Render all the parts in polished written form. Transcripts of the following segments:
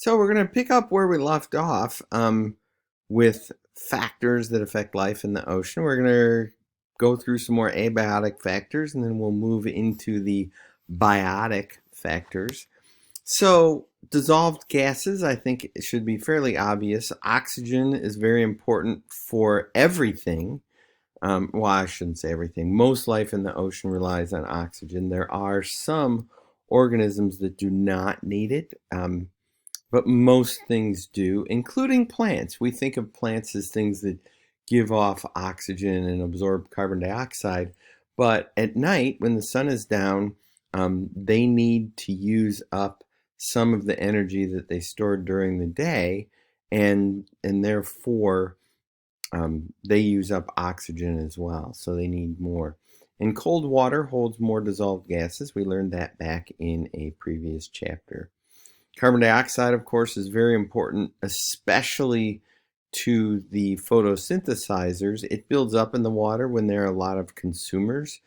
So we're going to pick up where we left off with factors that affect life in the ocean. We're going to go through some more abiotic factors, and then we'll move into the biotic factors. So dissolved gases, I think it should be fairly obvious. Oxygen is very important for everything. Well, I shouldn't say everything. Most life in the ocean relies on oxygen. There are some organisms that do not need it. But most things do, including plants. We think of plants as things that give off oxygen and absorb carbon dioxide. But at night, when the sun is down, they need to use up some of the energy that they stored during the day, and therefore they use up oxygen as well. So they need more. And cold water holds more dissolved gases. We learned that back in a previous chapter. Carbon dioxide, of course, is very important, especially to the photosynthesizers. It builds up in the water when there are a lot of consumers,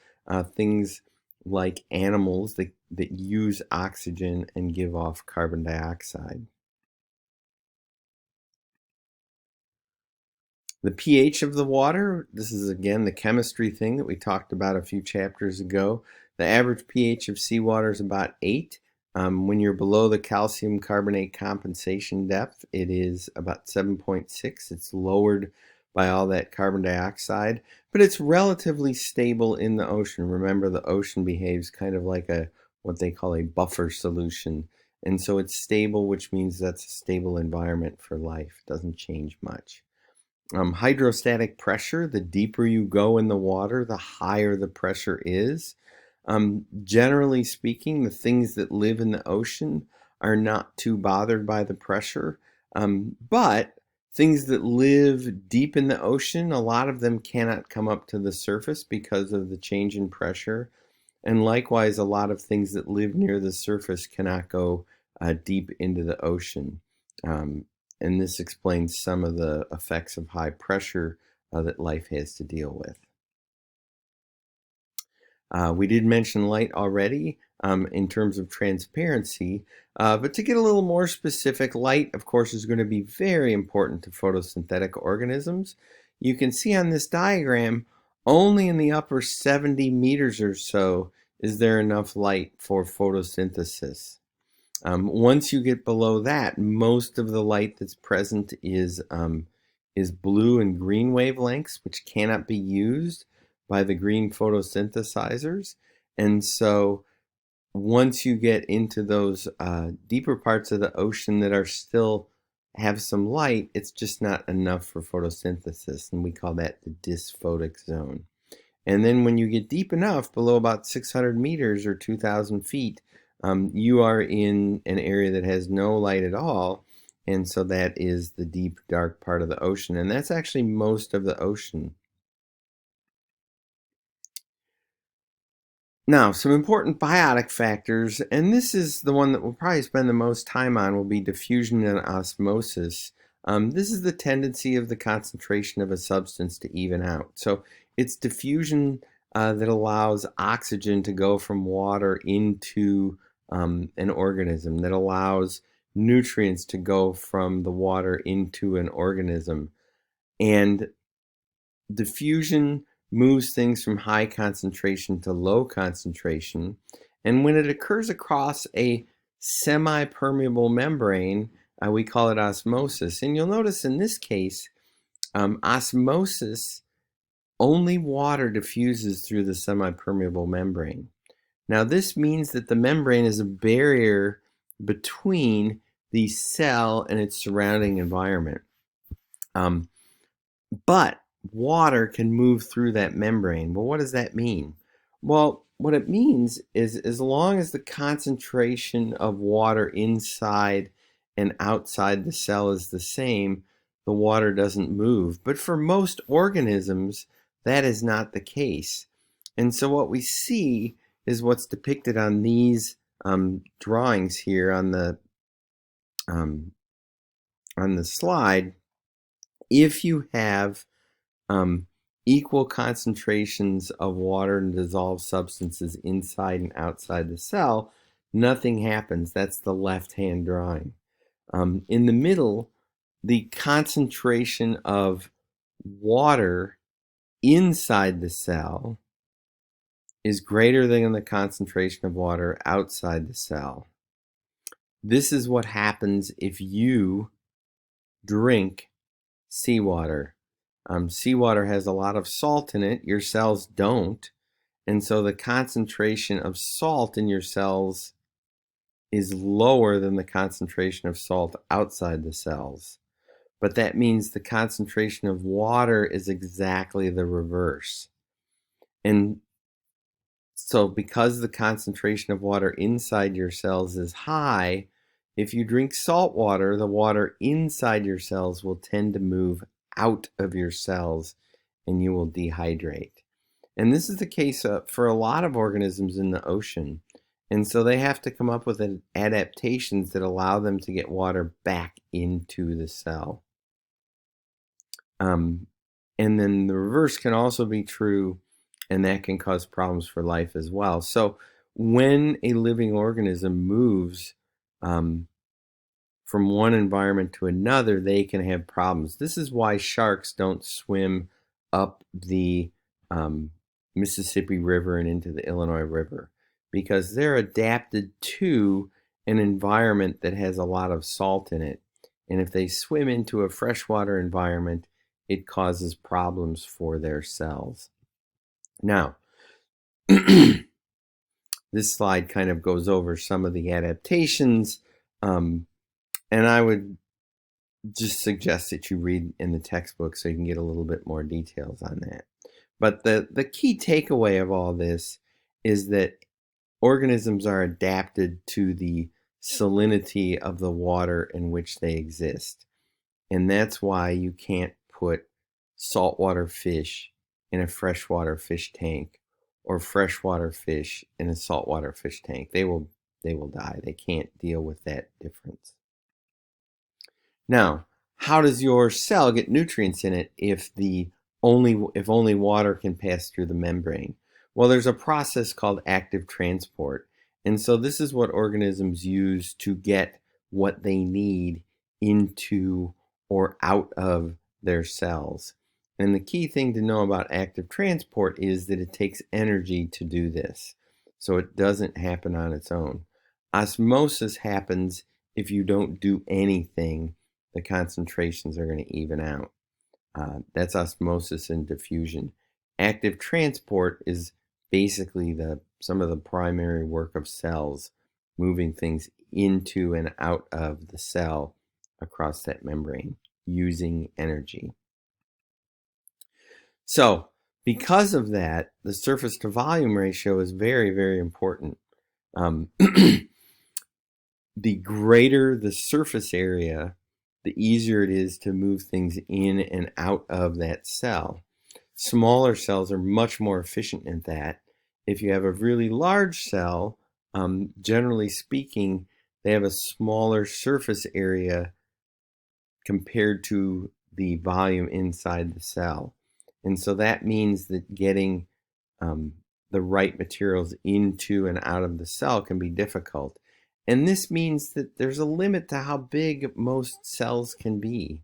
things like animals that use oxygen and give off carbon dioxide. The pH of the water, this is again the chemistry thing that we talked about a few chapters ago. The average pH of seawater is about 8. When you're below the calcium carbonate compensation depth, it is about 7.6. It's lowered by all that carbon dioxide, but it's relatively stable in the ocean. Remember, the ocean behaves kind of like what they call a buffer solution. And so it's stable, which means that's a stable environment for life. It doesn't change much. Hydrostatic pressure, the deeper you go in the water, the higher the pressure is. Generally speaking, the things that live in the ocean are not too bothered by the pressure, but things that live deep in the ocean, a lot of them cannot come up to the surface because of the change in pressure. And likewise, a lot of things that live near the surface cannot go deep into the ocean. And this explains some of the effects of high pressure that life has to deal with. We did mention light already in terms of transparency, but to get a little more specific, light, of course, is going to be very important to photosynthetic organisms. You can see on this diagram, only in the upper 70 meters or so is there enough light for photosynthesis. Once you get below that, most of the light that's present is blue and green wavelengths, which cannot be used by the green photosynthesizers. And so once you get into those deeper parts of the ocean that are still have some light, it's just not enough for photosynthesis, and we call that the dysphotic zone. And then when you get deep enough, below about 600 meters or 2,000 feet, you are in an area that has no light at all, and so that is the deep, dark part of the ocean, and that's actually most of the ocean. Now, some important biotic factors, and this is the one that we'll probably spend the most time on, will be diffusion and osmosis. This is the tendency of the concentration of a substance to even out. So it's diffusion that allows oxygen to go from water into an organism, that allows nutrients to go from the water into an organism. And diffusion moves things from high concentration to low concentration. And when it occurs across a semi-permeable membrane, we call it osmosis. And you'll notice in this case, osmosis, only water diffuses through the semi-permeable membrane. Now this means that the membrane is a barrier between the cell and its surrounding environment. But water can move through that membrane. Well, what does that mean? Well, what it means is as long as the concentration of water inside and outside the cell is the same, the water doesn't move. But for most organisms, that is not the case. And so what we see is what's depicted on these drawings here on the slide. If you have equal concentrations of water and dissolved substances inside and outside the cell, nothing happens. That's the left-hand drawing. In the middle, the concentration of water inside the cell is greater than the concentration of water outside the cell. This is what happens if you drink seawater. Seawater has a lot of salt in it. Your cells don't. And so the concentration of salt in your cells is lower than the concentration of salt outside the cells. But that means the concentration of water is exactly the reverse. And so because the concentration of water inside your cells is high, if you drink salt water, the water inside your cells will tend to move out of your cells and you will dehydrate. And this is the case for a lot of organisms in the ocean. And so they have to come up with adaptations that allow them to get water back into the cell. And then the reverse can also be true, and that can cause problems for life as well. So when a living organism moves from one environment to another, they can have problems. This is why sharks don't swim up the Mississippi River and into the Illinois River, because they're adapted to an environment that has a lot of salt in it. And if they swim into a freshwater environment, it causes problems for their cells. Now, this slide kind of goes over some of the adaptations, and I would just suggest that you read in the textbook so you can get a little bit more details on that. But the key takeaway of all this is that organisms are adapted to the salinity of the water in which they exist. And that's why you can't put saltwater fish in a freshwater fish tank or freshwater fish in a saltwater fish tank. They will die. They can't deal with that difference. Now, how does your cell get nutrients in it if only water can pass through the membrane? Well, there's a process called active transport. And so this is what organisms use to get what they need into or out of their cells. And the key thing to know about active transport is that it takes energy to do this. So it doesn't happen on its own. Osmosis happens if you don't do anything. The concentrations are going to even out. That's osmosis and diffusion. Active transport is basically some of the primary work of cells, moving things into and out of the cell across that membrane using energy. So because of that, the surface to volume ratio is very, very important. The greater the surface area, the easier it is to move things in and out of that cell. Smaller cells are much more efficient in that. If you have a really large cell, generally speaking, they have a smaller surface area compared to the volume inside the cell. And so that means that getting the right materials into and out of the cell can be difficult. And this means that there's a limit to how big most cells can be.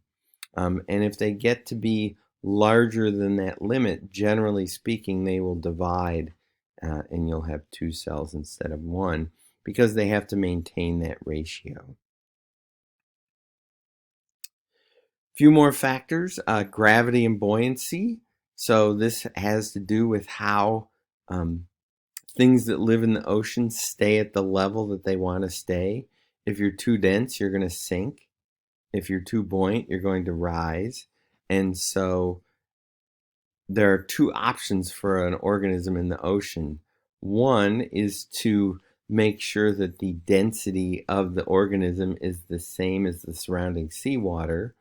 And if they get to be larger than that limit, generally speaking, they will divide and you'll have two cells instead of one because they have to maintain that ratio. A few more factors, gravity and buoyancy. So this has to do with how things that live in the ocean stay at the level that they want to stay. If you're too dense, you're going to sink. If you're too buoyant, you're going to rise. And so there are two options for an organism in the ocean. One is to make sure that the density of the organism is the same as the surrounding seawater.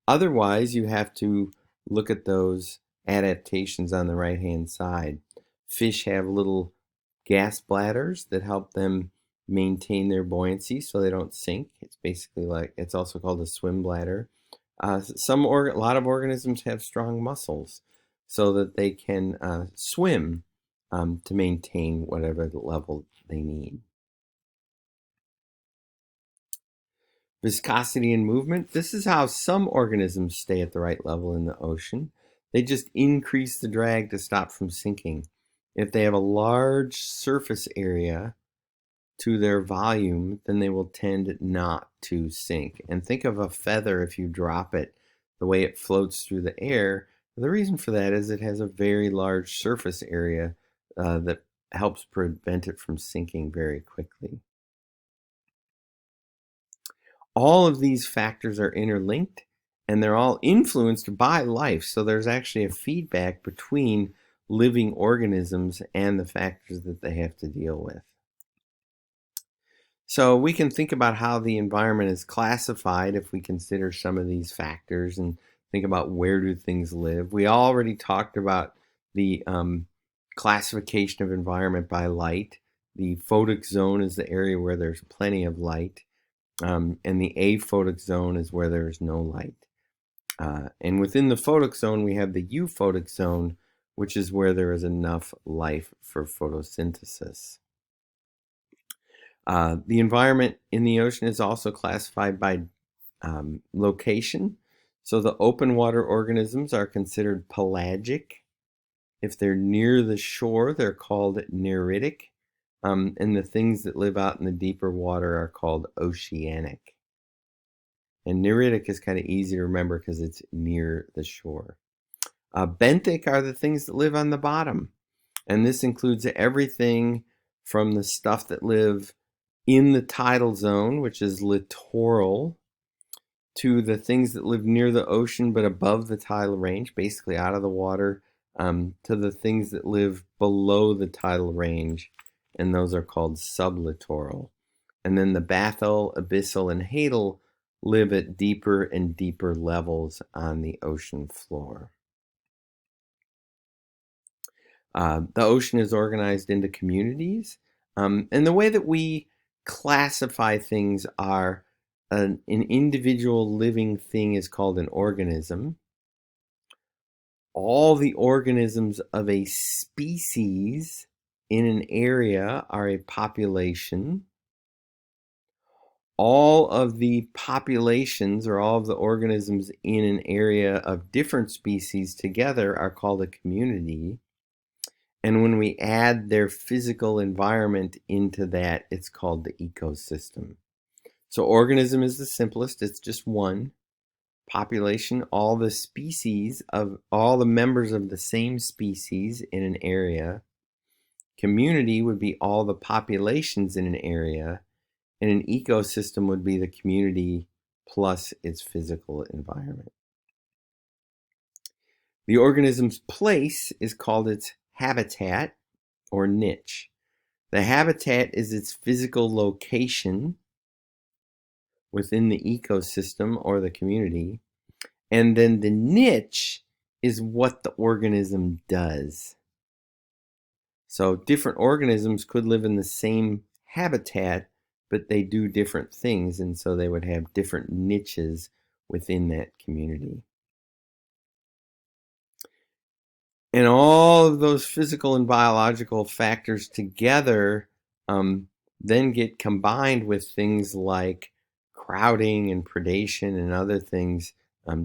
Otherwise, you have to look at those adaptations on the right-hand side. Fish have little gas bladders that help them maintain their buoyancy so they don't sink. It's basically it's also called a swim bladder. A lot of organisms have strong muscles so that they can swim to maintain whatever level they need. Viscosity and movement. This is how some organisms stay at the right level in the ocean. They just increase the drag to stop from sinking. If they have a large surface area to their volume, then they will tend not to sink. And think of a feather. If you drop it, the way it floats through the air, the reason for that is it has a very large surface area that helps prevent it from sinking very quickly. All of these factors are interlinked and they're all influenced by life. So there's actually a feedback between living organisms and the factors that they have to deal with. So we can think about how the environment is classified if we consider some of these factors and think about where do things live. We already talked about the classification of environment by light. The photic zone is the area where there's plenty of light. And the aphotic zone is where there is no light. And within the photic zone, we have the euphotic zone, which is where there is enough life for photosynthesis. The environment in the ocean is also classified by location. So the open water organisms are considered pelagic. If they're near the shore, they're called neritic. And the things that live out in the deeper water are called oceanic. And neritic is kind of easy to remember because it's near the shore. Benthic are the things that live on the bottom. And this includes everything from the stuff that live in the tidal zone, which is littoral, to the things that live near the ocean but above the tidal range, basically out of the water, to the things that live below the tidal range, and those are called sublittoral. And then the bathal, abyssal, and hadal live at deeper and deeper levels on the ocean floor. The ocean is organized into communities, and the way that we classify things are an individual living thing is called an organism. All the organisms of a species in an area are a population. All of the populations or all of the organisms in an area of different species together are called a community. And when we add their physical environment into that, it's called the ecosystem. So organism is the simplest, it's just one. Population, all the species of all the members of the same species in an area. Community would be all the populations in an area. And an ecosystem would be the community plus its physical environment. The organism's place is called its habitat or niche. The habitat is its physical location within the ecosystem or the community. And then the niche is what the organism does. So different organisms could live in the same habitat, but they do different things, and so they would have different niches within that community. And all of those physical and biological factors together then get combined with things like crowding and predation and other things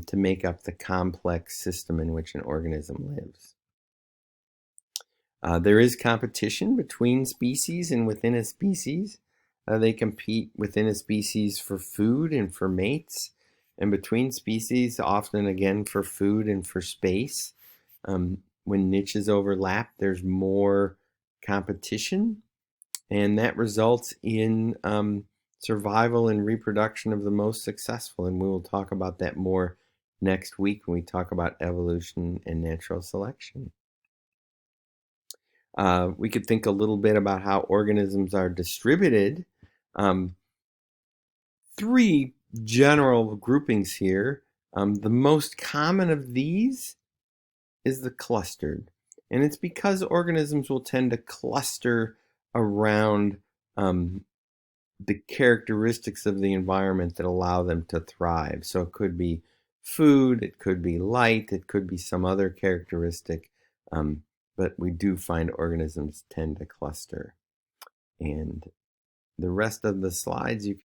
to make up the complex system in which an organism lives. There is competition between species and within a species. They compete within a species for food and for mates, and between species, often again for food and for space. When niches overlap, there's more competition, and that results in survival and reproduction of the most successful. And we will talk about that more next week when we talk about evolution and natural selection. We could think a little bit about how organisms are distributed. Three general groupings here. The most common of these is the clustered. And it's because organisms will tend to cluster around the characteristics of the environment that allow them to thrive. So it could be food, it could be light, it could be some other characteristic. But we do find organisms tend to cluster. And the rest of the slides you